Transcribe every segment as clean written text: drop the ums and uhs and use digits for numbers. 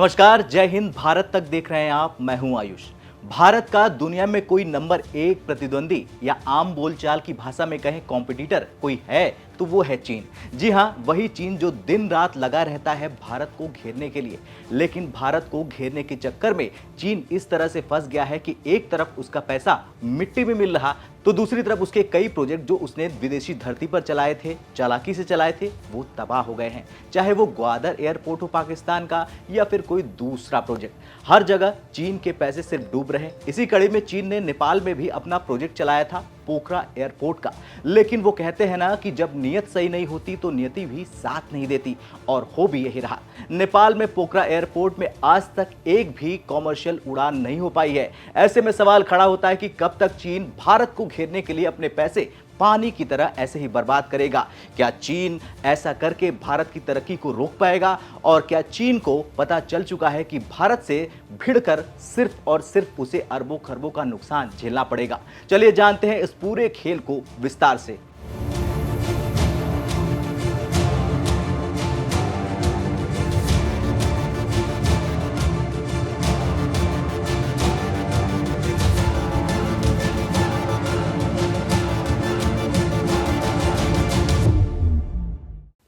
नमस्कार, जय हिंद। भारत तक देख रहे हैं आप, मैं हूं आयुष। भारत का दुनिया में कोई नंबर 1 प्रतिद्वंदी या आम बोलचाल की भाषा में कहें कॉम्पिटिटर कोई है तो वो है चीन। जी हां, वही चीन जो दिन रात लगा रहता है भारत को घेरने के लिए। लेकिन भारत को घेरने के चक्कर में चीन इस तरह से फंस गया है कि एक तरफ उसका पैसा मिट्टी में मिल रहा तो दूसरी तरफ उसके कई प्रोजेक्ट जो उसने विदेशी धरती पर चलाए थे, चालाकी से चलाए थे, वो तबाह हो गए हैं। चाहे वो ग्वादर एयरपोर्ट हो पाकिस्तान का या फिर कोई दूसरा प्रोजेक्ट, हर जगह चीन के पैसे सिर्फ डूब रहे। इसी कड़ी में चीन ने नेपाल में भी अपना प्रोजेक्ट चलाया था, पोखरा एयरपोर्ट का। लेकिन वो कहते हैं ना कि जब नीयत सही नहीं होती तो नियति भी साथ नहीं देती, और हो भी यही रहा। नेपाल में पोखरा एयरपोर्ट में आज तक एक भी कॉमर्शियल उड़ान नहीं हो पाई है। ऐसे में सवाल खड़ा होता है कि कब तक चीन भारत को घेरने के लिए अपने पैसे पानी की तरह ऐसे ही बर्बाद करेगा। क्या चीन ऐसा करके भारत की तरक्की को रोक पाएगा? और क्या चीन को पता चल चुका है कि भारत से भिड़कर सिर्फ और सिर्फ उसे अरबों खरबों का नुकसान झेलना पड़ेगा? चलिए जानते हैं इस पूरे खेल को विस्तार से।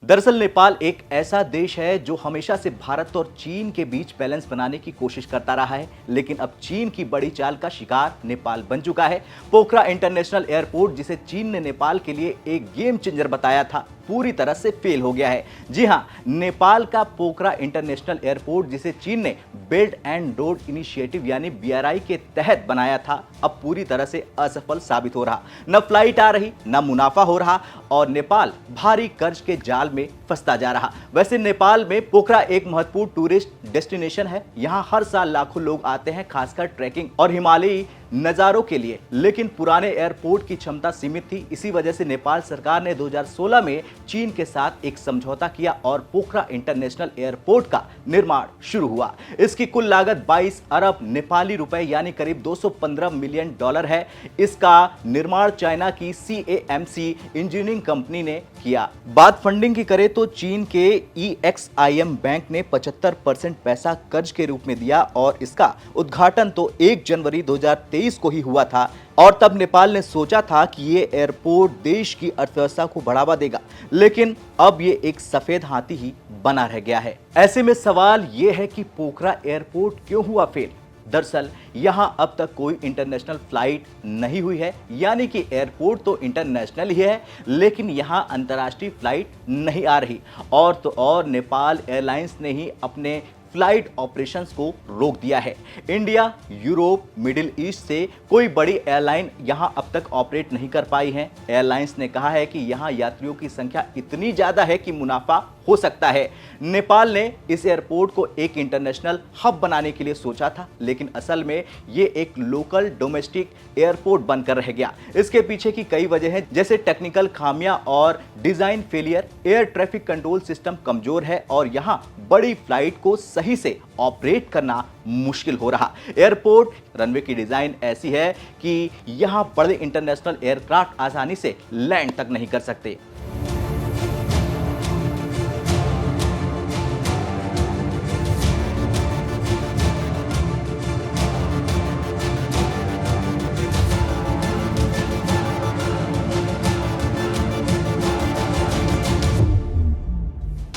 दरअसल नेपाल एक ऐसा देश है जो हमेशा से भारत और चीन के बीच बैलेंस बनाने की कोशिश करता रहा है, लेकिन अब चीन की बड़ी चाल का शिकार नेपाल बन चुका है। पोखरा इंटरनेशनल एयरपोर्ट, जिसे चीन ने नेपाल के लिए एक गेम चेंजर बताया था, पूरी तरह से फेल हो गया है। जी हां, नेपाल का पोखरा इंटरनेशनल एयरपोर्ट, जिसे चीन ने बेल्ट एंड रोड इनिशिएटिव यानी बीआरआई के तहत बनाया था, अब पूरी तरह से असफल साबित हो रहा। न फ्लाइट आ रही, न मुनाफा हो रहा, और नेपाल भारी कर्ज के जाल में फंसता जा रहा। वैसे नेपाल में पोखरा एक महत्वपूर्ण टूरिस्ट डेस्टिनेशन है। यहां हर साल लाखों लोग आते हैं, खासकर ट्रैकिंग और हिमालयी नज़ारों के लिए। लेकिन पुराने एयरपोर्ट की क्षमता सीमित थी। इसी वजह से नेपाल सरकार ने 2016 में चीन के साथ एक समझौता किया और पोखरा इंटरनेशनल एयरपोर्ट का निर्माण शुरू हुआ। इसकी कुल लागत 22 अरब नेपाली रुपए यानी करीब 215 मिलियन डॉलर है। इसका निर्माण चाइना की CAMC इंजीनियरिंग कंपनी ने किया। बात फंडिंग की करें तो चीन के EXIM बैंक ने 75% पैसा कर्ज के रूप में दिया और इसका उद्घाटन तो 1 जनवरी 2023 को ही हुआ था। और तब नेपाल ने सोचा था कि ये एयरपोर्ट देश की अर्थव्यवस्था को बढ़ावा देगा, लेकिन अब ये एक सफेद हाथी ही बना रह गया है। ऐसे में सवाल ये है कि पोखरा एयरपोर्ट क्यों हुआ फेल? दरअसल यहां अब तक कोई इंटरनेशनल फ्लाइट नहीं हुई है, यानी कि एयरपोर्ट तो इंटरनेशनल ही है, लेकिन यहां अंतर्राष्ट्रीय फ्लाइट नहीं आ रही। और तो और नेपाल एयरलाइंस ने ही अपने फ्लाइट ऑपरेशंस को रोक दिया है। इंडिया, यूरोप, मिडिल ईस्ट से कोई बड़ी एयरलाइन यहां अब तक ऑपरेट नहीं कर पाई है। एयरलाइंस ने कहा है कि यहां यात्रियों की संख्या इतनी ज्यादा है कि मुनाफा हो सकता है। नेपाल ने इस एयरपोर्ट को एक इंटरनेशनल हब बनाने के लिए सोचा था, लेकिन असल में ये एक लोकल डोमेस्टिक एयरपोर्ट बनकर रह गया। इसके पीछे की कई वजह हैं, जैसे टेक्निकल खामियां और design failure. Air traffic control system कमजोर है और यहां बड़ी फ्लाइट को सही से ऑपरेट करना मुश्किल हो रहा। एयरपोर्ट रनवे की डिजाइन ऐसी है कि यहां बड़े इंटरनेशनल एयरक्राफ्ट आसानी से लैंड तक नहीं कर सकते।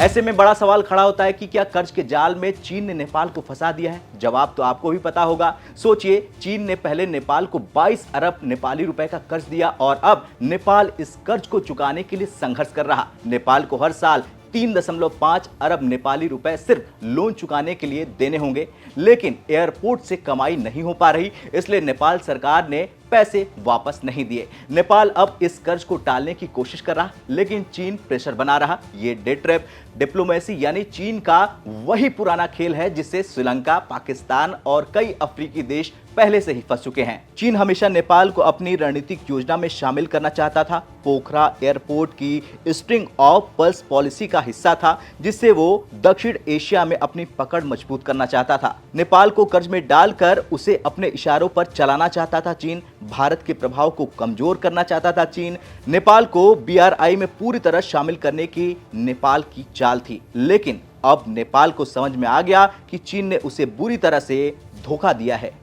ऐसे में बड़ा सवाल खड़ा होता है कि क्या कर्ज के जाल में चीन ने नेपाल को फंसा दिया है? जवाब तो आपको भी पता होगा। सोचिए, चीन ने पहले नेपाल को 22 अरब नेपाली रुपए का कर्ज दिया और अब नेपाल इस कर्ज को चुकाने के लिए संघर्ष कर रहा। नेपाल को हर साल 3.5 अरब नेपाली रुपए सिर्फ लोन चुकाने के लिए देने होंगे, लेकिन एयरपोर्ट से कमाई नहीं हो पा रही, इसलिए नेपाल सरकार ने पैसे वापस नहीं दिए। नेपाल अब इस कर्ज को टालने की कोशिश कर रहा, लेकिन चीन प्रेशर बना रहा। ये डेट ट्रैप डिप्लोमेसी यानी चीन का वही पुराना खेल है जिससे श्रीलंका, पाकिस्तान और कई अफ्रीकी देश पहले से ही फंस चुके हैं। चीन हमेशा नेपाल को अपनी रणनीतिक योजना में शामिल करना चाहता था। पोखरा एयरपोर्ट की स्ट्रिंग ऑफ पल्स पॉलिसी का हिस्सा था, जिससे वो दक्षिण एशिया में अपनी पकड़ मजबूत करना चाहता था। नेपाल को कर्ज में डालकर उसे अपने इशारों पर चलाना चाहता था चीन। भारत के प्रभाव को कमजोर करना चाहता था चीन। नेपाल को BRI में पूरी तरह शामिल करने की नेपाल की चाल थी, लेकिन अब नेपाल को समझ में आ गया कि चीन ने उसे बुरी तरह से धोखा दिया है।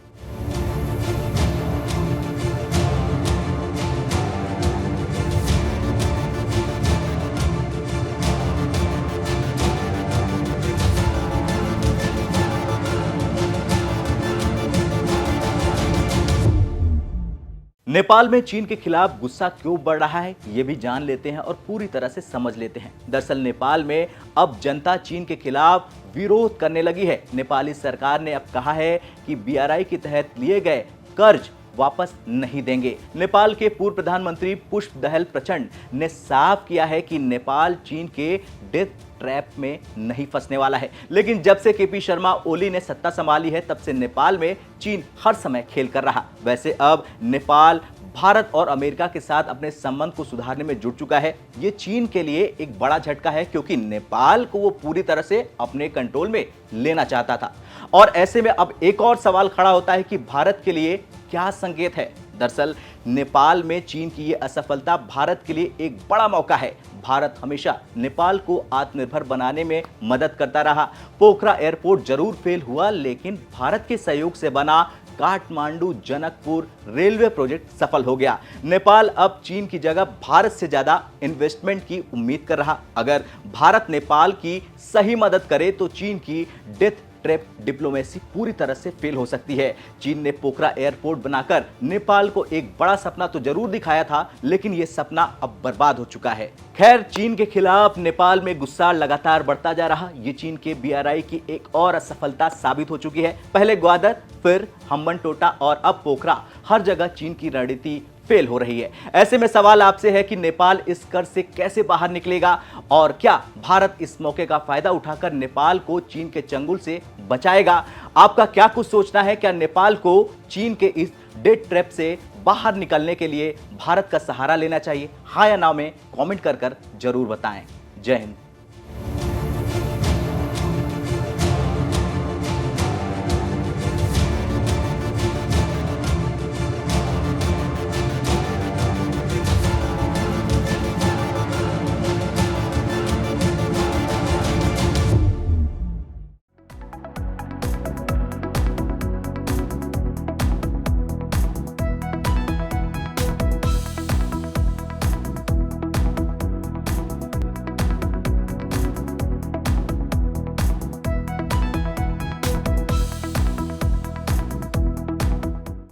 नेपाल में चीन के खिलाफ गुस्सा क्यों बढ़ रहा है, ये भी जान लेते हैं और पूरी तरह से समझ लेते हैं। दरअसल नेपाल में अब जनता चीन के खिलाफ विरोध करने लगी है। नेपाली सरकार ने अब कहा है कि BRI के तहत लिए गए कर्ज वापस नहीं देंगे। नेपाल के पूर्व प्रधानमंत्री पुष्पदहल प्रचंड ने साफ किया है कि नेपाल चीन के डेथ ट्रैप में नहीं फंसने वाला है। लेकिन जब से KP शर्मा ओली ने सत्ता संभाली है, तब से नेपाल में चीन हर समय खेल कर रहा। वैसे अब नेपाल भारत और अमेरिका के साथ अपने संबंध को सुधारने में जुट चुका है। ये चीन के लिए एक बड़ा झटका है, क्योंकि नेपाल को वो पूरी तरह से अपने कंट्रोल में लेना चाहता था। और ऐसे में अब एक और सवाल खड़ा होता है कि भारत के लिए क्या संकेत है। दरअसल नेपाल में चीन की ये असफलता भारत के लिए एक बड़ा मौका है। भारत हमेशा नेपाल को आत्मनिर्भर बनाने में मदद करता रहा। पोखरा एयरपोर्ट जरूर फेल हुआ, लेकिन भारत के सहयोग से बना काठमांडू जनकपुर रेलवे प्रोजेक्ट सफल हो गया। नेपाल अब चीन की जगह भारत से ज्यादा इन्वेस्टमेंट की उम्मीद कर रहा। अगर भारत नेपाल की सही मदद करे तो चीन की डेथ ट्रैप डिप्लोमेसी पूरी तरह से फेल हो सकती है। चीन ने पोखरा एयरपोर्ट बनाकर नेपाल को एक बड़ा सपना तो जरूर दिखाया था, लेकिन यह सपना अब बर्बाद हो चुका है। खैर, चीन के खिलाफ नेपाल में गुस्सा लगातार बढ़ता जा रहा। ये चीन के BRI की एक और असफलता साबित हो चुकी है। पहले ग्वादर, फिर हम्बनटोटा और अब पोखरा, हर जगह चीन की रणनीति फेल हो रही है। ऐसे में सवाल आपसे है कि नेपाल इस कर्ज से कैसे बाहर निकलेगा और क्या भारत इस मौके का फायदा उठाकर नेपाल को चीन के चंगुल से बचाएगा? आपका क्या कुछ सोचना है? क्या नेपाल को चीन के इस डेथ ट्रैप से बाहर निकलने के लिए भारत का सहारा लेना चाहिए? हाँ या ना में कमेंट कर जरूर बताएं। जय हिंद।